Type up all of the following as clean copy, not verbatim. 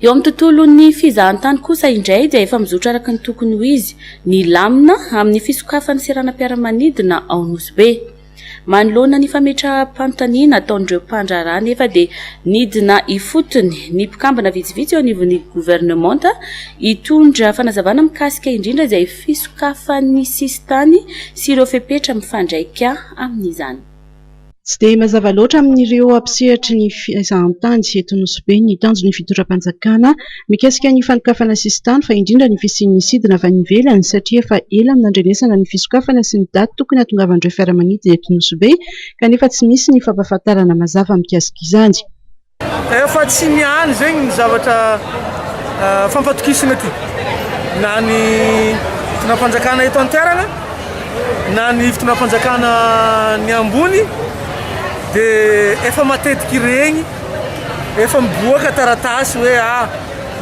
eo amin'ny tontolon'ny fizahantany kosa indray dia efa mizotra araka ny tokony ho izy ny lamina amin'ny fisokafan'ny seranam-piaramanidina ao Nosy-Be. Manoloana ny fametra-panontaniana ataon'ireo mpandraharaha nefa dia nidina ifotony ny mpikambana vitsivitsy eo anivon'ny gouvernemanta hitondra fanazavana mikasika indrindra izay fisokafan'ny sistany sy ireo fepetra mifandraika amin'izany. Tsy dia mazava loatra amin'ireo ampisehatry ny fizahantany eto Nosy-Be ny tanjon'ny fitondram-panjakana mikasika ny fanokafana sistany fa indrindra ny fisian'ny sidina avy any ivelany satria efa ela nandrenesana ny fisokafana sy ny daty tokony hatongavan'ireo fiaramanidina eto Nosy-Be kanefa tsy misy ny fampahafantarana mazava mikasika izany. Efa tsy niany zegny ny zavatra fampatokisana ty na ny fitondram-panjakana eto an-toerana na ny fitondram-panjakana ny ambony dia efa matetiky regny efa miboaka taratasy hoe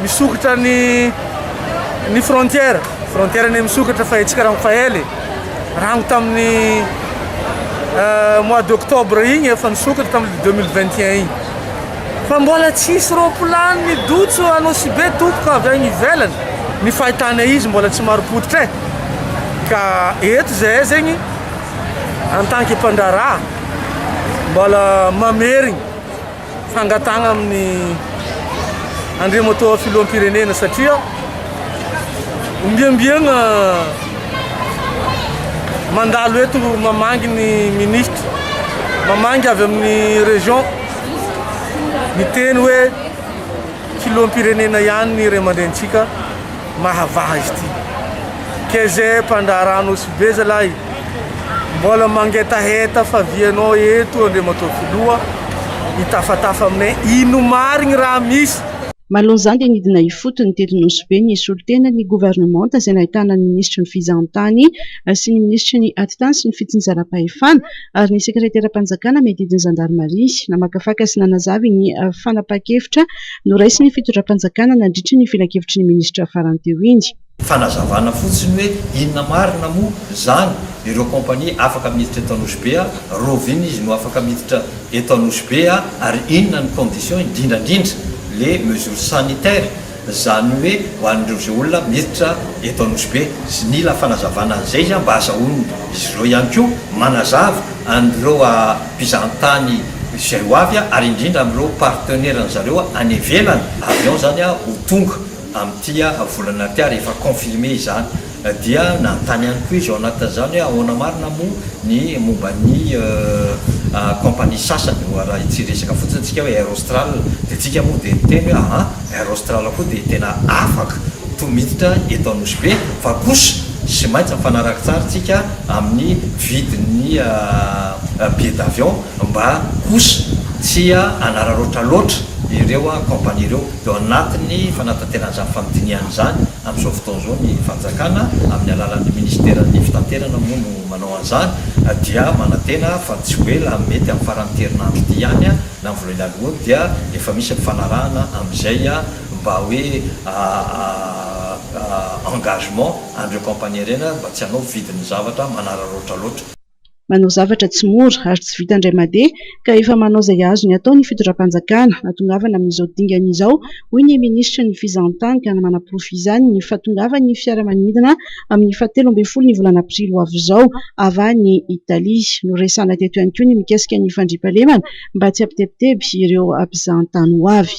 misokatra ny frontière ny misokatra fa etsika raha fahaely rano tamin'ny mois d'octobre igny efa nisokatra tamin'ny 2021 igny fa mbola tsisy roplan midotso a Nosy-Be tompoko avy agny ivelany ny fahitana izy mbola tsy maropototra ka eto zay zegny en tant que mpandraharaha mbola mamerigny fangatagna amin'ny andriamato filoham-pirenena satria ombiambiagna mandalo eto mamangy ny ministre mamangy avy amin'ny région miteny hoe filoham-pirenena ihany ny ray aman-drentsika mahavaha izy ty ke zay mpandraharaha Nosy-Be zalahy mbola mangetaheta fa vianao eto andriamato filoha hitafatafa aminay ino marigny raha misy. Mahalon'izany dia nidina ifotony teto Nosy-Be ny solitena ny gouvernemanta izay nahitana ny ministry ny fizahantany sy ny ministry ny atitany sy ny fitsinjaram-pahefana ary ny sekretera-panjakana medidiny zandarmaria namakafaka sy nanazavy ny fanapahan-kevitra noraisy ny fitondram-panjakana nandritry ny filan-kevitry ny ministra farany teo iny. Fanazavana fotsiny hoe inona marina moa zany ireo kompania afaka miditra eto Nosy-Be roviny izy no afaka miditra eto Nosy-Be ary inona ny condition indrindrandrindra les mesures sanitaires zany hoe ho an'ireo zay olona miditra eto Nosy-Be sy nila fanazavana an'izay zany mba azahoany izy ireo ihany koa manazava an'ireo mpizahantany izay ho avy ary indrindra amin'ireo partenaire zareo any ivelany avion zany ho tonga amin'ity volana ty ary efa confirmé izany dia nantany ihany koa izy ao anatin'izany hoe ahoana marina moa ny momba ny compagnie sasany raha tsy resaka fotsiny antsika hoe Air Austral dia tsika moa dia niteny hoe Air Austral koa dia tena afaka tomiditra eto Nosy-Be fa kosa sy maintsy mifanaraka tsara tsika amin'ny vidin'ny billet d'avion mba kosa tsy anararoatra loatra ireo compagnie ireo dia anatin'ny fanatanterana famidiniana zany amin'izao fotoana izao ny fanjakana amin'ny alalan'ny ministeran'ny fitanterana moa no manao an'izany dia manantena fa tsy hoe la mety amin'ny faran'ny-herinandro ity ihany na ny voalohany aloha dia efa misy mifanarahana amin'izay mba hoe engagement amin'ireo compagnie ireny mba tsy hanao vidin'ny zavatra manararoatra loatra. Manao zavatra tsy mora ary tsy vita indray mandeha ka efa manao izay azony atao ny fitondram-panjakana hatongavana amin'izao dingana izao hoy ny ministra ny fizahantany ka manam-porofo izany ny fahatongavany fiaramanidina amin'ny 17 ny volana aprily ho avy izao avy any Italia noresana teto ihany koa ny mikasika ny fandriampahalemana mba tsy hampitebiteby ireo mpizahantany ho avy.